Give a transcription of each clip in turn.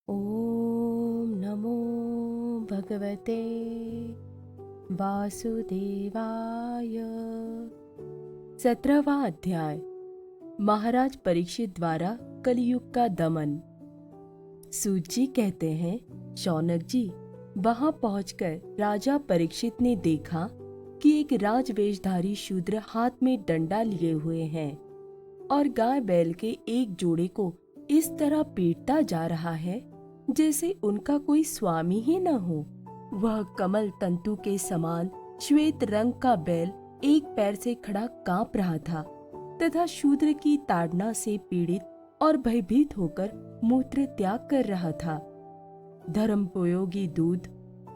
ॐ नमो भगवते वासुदेवाय। 17वां अध्याय। महाराज परीक्षित द्वारा कलयुग का दमन। सूत जी कहते हैं, शौनक जी, वहां पहुंचकर राजा परीक्षित ने देखा कि एक राजवेशधारी शूद्र हाथ में डंडा लिए हुए हैं और गाय बैल के एक जोड़े को इस तरह पीटता जा रहा है जैसे उनका कोई स्वामी ही न हो। वह कमल तंतु के समान श्वेत रंग का बैल एक पैर से खड़ा कांप रहा था तथा शूद्र की ताड़ना से पीड़ित और भयभीत होकर मूत्र त्याग कर रहा था। धर्मोपयोगी दूध,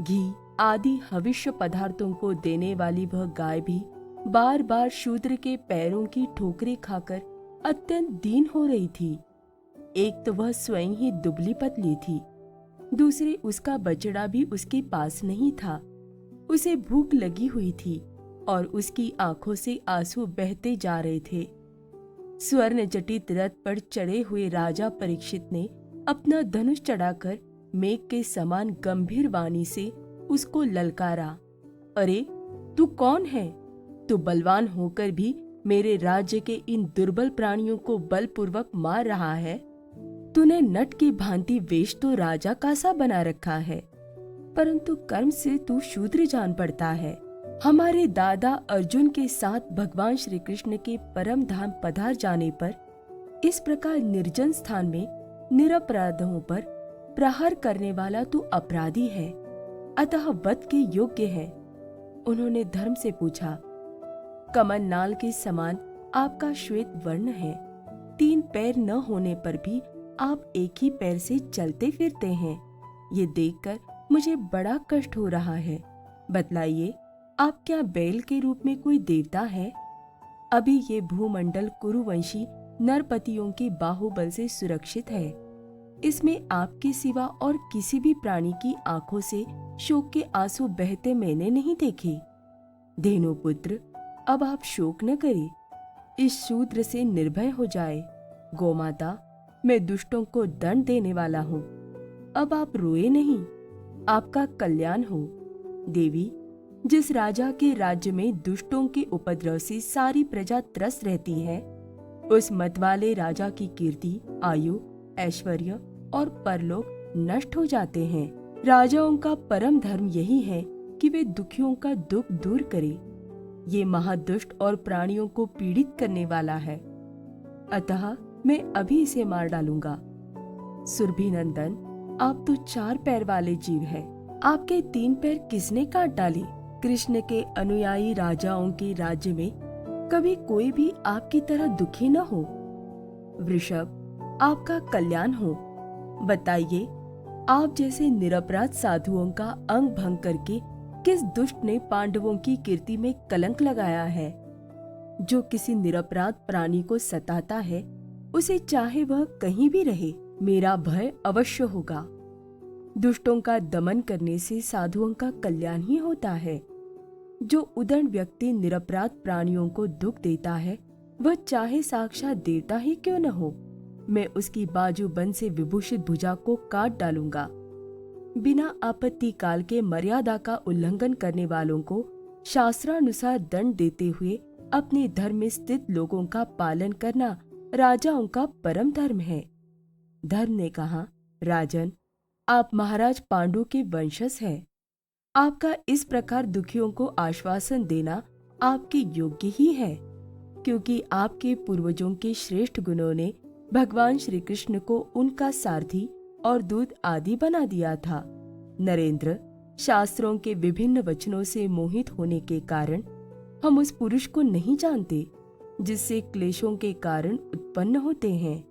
घी आदि हविष्य पदार्थों को देने वाली वह गाय भी बार बार शूद्र के पैरों की ठोकरें खाकर अत्यंत दीन हो रही थी। एक तो वह स्वयं ही दुबली पतली थी, दूसरे उसका बछड़ा भी उसके पास नहीं था। उसे भूख लगी हुई थी और उसकी आंखों से आंसू बहते जा रहे थे। स्वर्ण जटित रथ पर चढ़े हुए राजा परीक्षित ने अपना धनुष चढ़ाकर मेघ के समान गंभीर वाणी से उसको ललकारा। अरे, तू कौन है? तू बलवान होकर भी मेरे राज्य के इन दुर्बल प्राणियों को बलपूर्वक मार रहा है। तूने नट की भांति वेश तो राजा का सा बना रखा है, परंतु कर्म से तू शूद्र जान पड़ता है। हमारे दादा अर्जुन के साथ भगवान श्री कृष्ण के परम धाम पधार जाने पर इस प्रकार निर्जन स्थान में निरपराधों पर प्रहार करने वाला तू अपराधी है, अतः वध के योग्य है। उन्होंने धर्म से पूछा। कमल नाल के समान आपका श्वेत वर्ण है, 3 पैर न होने पर भी आप एक ही पैर से चलते फिरते हैं। ये देखकर मुझे बड़ा कष्ट हो रहा है। बतलाइए, आप क्या बैल के रूप में कोई देवता है? अभी ये भूमंडल कुरुवंशी नरपतियों के बाहुबल से सुरक्षित है। इसमें आपके सिवा और किसी भी प्राणी की आंखों से शोक के आंसू बहते मैंने नहीं देखे। धेनुपुत्र, अब आप शोक न करें, इस शूद्र से निर्भय हो जाए। गोमाता, मैं दुष्टों को दंड देने वाला हूँ, अब आप रोए नहीं, आपका कल्याण हो। देवी, जिस राजा के राज्य में दुष्टों के उपद्रव से सारी प्रजा त्रस्त रहती है, उस मतवाले राजा की कीर्ति, आयु, ऐश्वर्य और परलोक नष्ट हो जाते हैं। राजाओं का परम धर्म यही है कि वे दुखियों का दुख दूर करे। ये महादुष्ट और प्राणियों को पीड़ित करने वाला है, अतः मैं अभी इसे मार डालूंगा। सुरभि नंदन, आप तो 4 पैर वाले जीव हैं, आपके 3 पैर किसने काट डाले? कृष्ण के अनुयायी राजाओं के राज्य में कभी कोई भी आपकी तरह दुखी न हो। वृषभ, आपका कल्याण हो। बताइए, आप जैसे निरपराध साधुओं का अंग भंग करके किस दुष्ट ने पांडवों की कीर्ति में कलंक लगाया है? जो किसी निरपराध प्राणी को सताता है, उसे चाहे वह कहीं भी रहे, मेरा भय अवश्य होगा। दुष्टों का दमन करने से साधुओं का कल्याण ही होता है। जो उदंड व्यक्ति निरपराध प्राणियों को दुख देता है, वह चाहे साक्षात देवता ही क्यों न हो, मैं उसकी बाजूबंद से विभूषित भुजा को काट डालूंगा। बिना आपत्ति काल के मर्यादा का उल्लंघन करने वालों को शास्त्रानुसार दंड देते हुए अपने धर्म में स्थित लोगों का पालन करना राजाओं का परम धर्म है। धर्म ने कहा, राजन, आप महाराज पांडु के वंशज हैं। आपका इस प्रकार दुखियों को आश्वासन देना आपके योग्य ही है, क्योंकि आपके पूर्वजों के श्रेष्ठ गुणों ने भगवान श्री कृष्ण को उनका सारथी और दूत आदि बना दिया था। नरेंद्र, शास्त्रों के विभिन्न वचनों से मोहित होने के कारण हम उस पुरुष को नहीं जानते जिससे क्लेशों के कारण उत्पन्न होते हैं।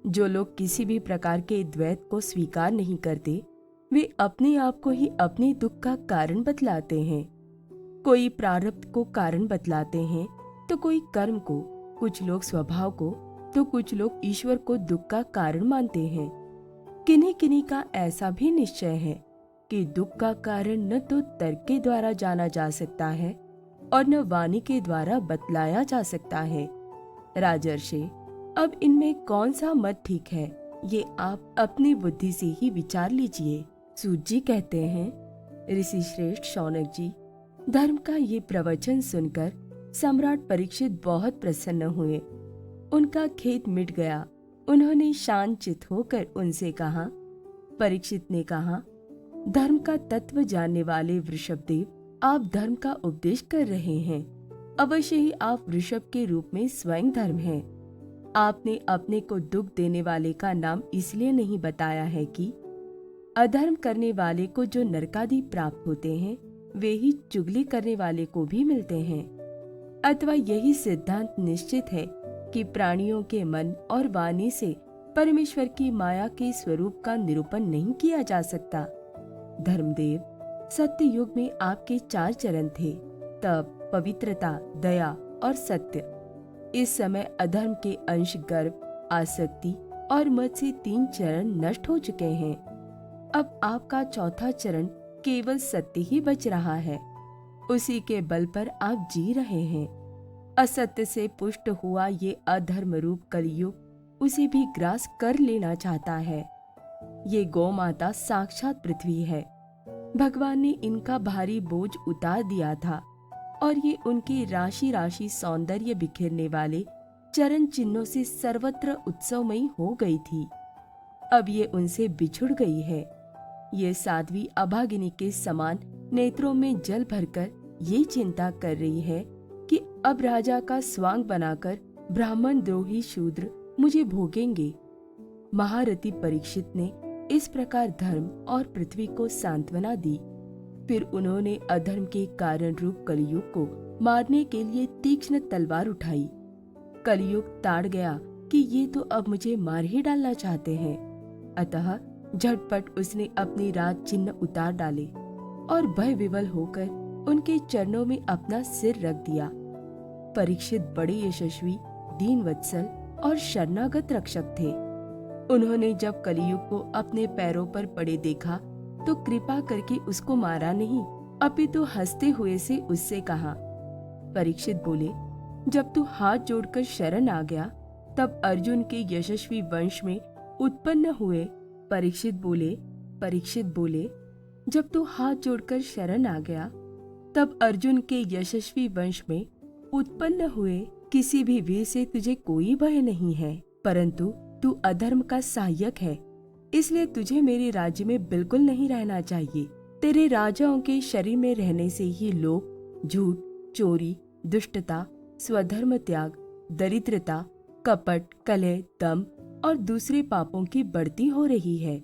जो लोग किसी भी प्रकार के द्वैत को स्वीकार नहीं करते, वे अपने आप को ही अपने दुख का कारण बतलाते हैं। कोई प्रारब्ध को कारण बतलाते हैं तो कोई कर्म को, कुछ लोग स्वभाव को, तो कुछ लोग ईश्वर को दुख का कारण मानते हैं। किन्हीं किन्हीं का ऐसा भी निश्चय है कि दुख का कारण न तो तर्क के द्वारा जाना जा सकता है और न वाणी के द्वारा बतलाया जा सकता है। राजर्षि, अब इनमें कौन सा मत ठीक है, ये आप अपनी बुद्धि से ही विचार लीजिए। सूत जी कहते हैं, ऋषि श्रेष्ठ शौनक जी, धर्म का ये प्रवचन सुनकर सम्राट परीक्षित बहुत प्रसन्न हुए। उनका खेद मिट गया। उन्होंने शांत चित होकर उनसे कहा। परीक्षित ने कहा, धर्म का तत्व जानने वाले वृषभदेव, आप धर्म का उपदेश कर रहे हैं। अवश्य ही आप वृषभ के रूप में स्वयं धर्म हैं। आपने अपने को दुख देने वाले का नाम इसलिए नहीं बताया है कि अधर्म करने वाले को जो नरकादि प्राप्त होते हैं, वे ही चुगली करने वाले को भी मिलते हैं। अथवा यही सिद्धांत निश्चित है कि प्राणियों के मन और वाणी से परमेश्वर की माया के स्वरूप का निरूपण नहीं किया जा सकता। धर्मदेव, सत्य युग में आपके 4 चरण थे, तप, पवित्रता, दया और सत्य। इस समय अधर्म के अंश, गर्व, आसक्ति और मद से 3 चरण नष्ट हो चुके हैं। अब आपका 4था चरण केवल सत्य ही बच रहा है। उसी के बल पर आप जी रहे हैं। असत्य से पुष्ट हुआ ये अधर्म रूप कलयुग उसे भी ग्रास कर लेना चाहता है। ये गौ माता साक्षात पृथ्वी है। भगवान ने इनका भारी बोझ उतार दिया था और ये उनके राशि राशि सौंदर्य बिखेरने वाले चरण चिन्हों से सर्वत्र उत्सवमयी हो गई थी। अब ये उनसे बिछुड़ गई है। ये साध्वी अभागिनी के समान नेत्रों में जल भरकर ये चिंता कर रही है कि अब राजा का स्वांग बनाकर ब्राह्मण द्रोही शूद्र मुझे भोगेंगे। महारथी परीक्षित ने इस प्रकार धर्म और पृथ्वी को सांत्वना दी। फिर उन्होंने अधर्म के कारण रूप कलयुग को मारने के लिए तीक्ष्ण तलवार उठाई। कलयुग ताड़ गया कि ये तो अब मुझे मार ही डालना चाहते हैं। अतः झटपट उसने अपनी राज चिन्ह उतार डाले और भय विवल होकर उनके चरणों में अपना सिर रख दिया। परीक्षित बड़े यशस्वी, दीनवत्सल और शरणागत रक्षक थे। उन्होंने जब कलयुग को अपने पैरों पर पड़े देखा तो कृपा करके उसको मारा नहीं, अपितु हंसते हुए से उससे कहा। परीक्षित बोले, जब तू हाथ जोड़कर शरण आ गया तब अर्जुन के यशस्वी वंश में उत्पन्न हुए। परीक्षित बोले, जब तू हाथ जोड़कर शरण आ गया तब अर्जुन के यशस्वी वंश में उत्पन्न हुए किसी भी वीर से तुझे कोई भय नहीं है, परंतु तू अधर्म का सहायक है, इसलिए तुझे मेरे राज्य में बिल्कुल नहीं रहना चाहिए। तेरे राजाओं के शरीर में रहने से ही लोभ, झूठ, चोरी, दुष्टता, स्वधर्म त्याग, दरिद्रता, कपट, कलह, दम और दूसरे पापों की बढ़ती हो रही है।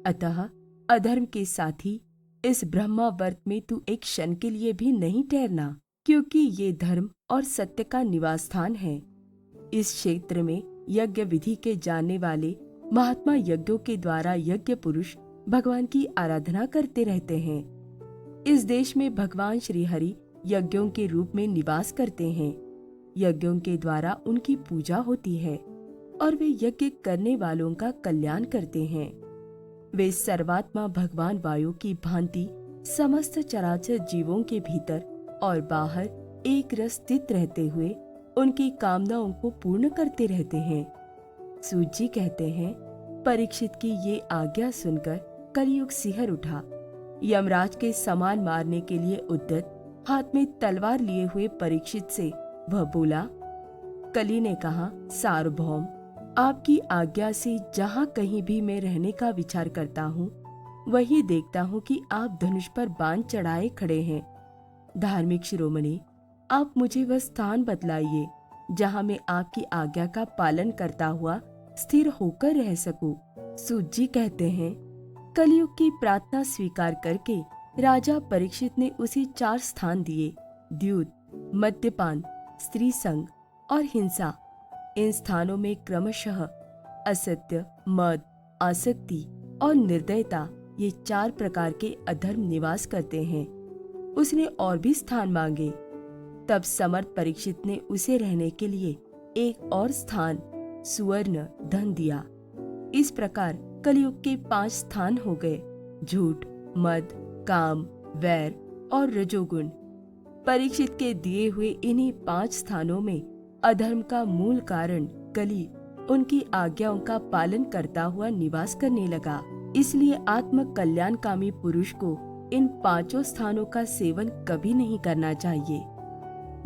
अतः अधर्म के साथी इस ब्रह्मावर्त में तू एक क्षण के लिए भी नहीं ठहरना, क्योंकि ये धर्म और सत्य का निवास स्थान है। इस क्षेत्र में यज्ञ विधि के जानने वाले महात्मा यज्ञों के द्वारा यज्ञ पुरुष भगवान की आराधना करते रहते हैं। इस देश में भगवान श्री हरि यज्ञों के रूप में निवास करते हैं। यज्ञों के द्वारा उनकी पूजा होती है और वे यज्ञ करने वालों का कल्याण करते हैं। वे सर्वात्मा भगवान वायु की भांति समस्त चराचर जीवों के भीतर और बाहर एक रस स्थित रहते हुए उनकी कामनाओं को पूर्ण करते रहते हैं। सूत जी कहते हैं, परीक्षित की ये आज्ञा सुनकर कलयुग सिहर उठा। यमराज के समान मारने के लिए उद्यत हाथ में तलवार लिए हुए परीक्षित से वह बोला। कली ने कहा, सार्वभौम, आपकी आज्ञा से जहाँ कहीं भी मैं रहने का विचार करता हूँ, वही देखता हूँ कि आप धनुष पर बाण चढ़ाए खड़े हैं। धार्मिक शिरोमणि, आप मुझे वह स्थान बतलाइए जहाँ मैं आपकी आज्ञा का पालन करता हुआ स्थिर होकर रह सकूं। सूत जी कहते हैं, कलयुग की प्रार्थना स्वीकार करके राजा परीक्षित ने उसे 4 स्थान दिए: द्यूत, मद्यपान, स्त्री संग और हिंसा। इन स्थानों में क्रमशः असत्य, मद, आसक्ति और निर्दयता, ये 4 प्रकार के अधर्म निवास करते हैं। उसने और भी स्थान मांगे। तब समर्थ परीक्षित ने उसे रहने के लिए एक और स्थान, सुवर्ण, धन दिया। इस प्रकार कलयुग के 5 स्थान हो गए: झूठ, मद, काम, वैर और रजोगुण। परीक्षित के दिए हुए इन्हीं 5 स्थानों में अधर्म का मूल कारण कली उनकी आज्ञाओं का पालन करता हुआ निवास करने लगा। इसलिए आत्म कल्याणकामी पुरुष को इन 5 स्थानों का सेवन कभी नहीं करना चाहिए।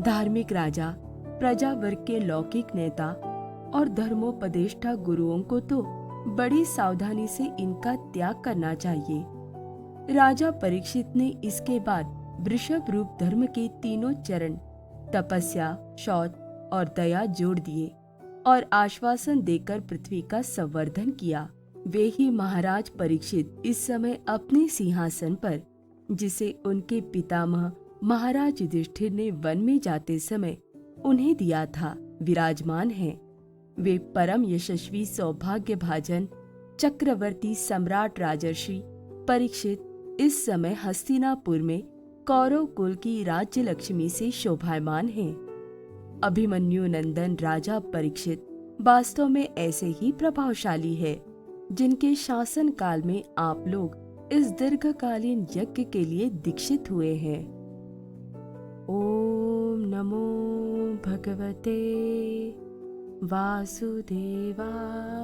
धार्मिक राजा, प्रजा वर्ग के लौकिक नेता और धर्मोपदेष्टा गुरुओं को तो बड़ी सावधानी से इनका त्याग करना चाहिए। राजा परीक्षित ने इसके बाद वृषभ रूप धर्म के तीनों चरण तपस्या, शौच और दया जोड़ दिए और आश्वासन देकर पृथ्वी का संवर्धन किया। वे ही महाराज परीक्षित इस समय अपने सिंहासन पर, जिसे उनके पितामह महाराज युधिष्ठिर ने वन में जाते समय उन्हें दिया था, विराजमान हैं। वे परम यशस्वी सौभाग्य भाजन चक्रवर्ती सम्राट राजर्षि परीक्षित इस समय हस्तिनापुर में कौरव कुल की राज्य लक्ष्मी से शोभायमान हैं। अभिमन्यु नंदन राजा परीक्षित वास्तव में ऐसे ही प्रभावशाली है, जिनके शासन काल में आप लोग इस दीर्घकालीन यज्ञ के लिए दीक्षित हुए हैं। ओम नमो भगवते वासुदेवाय।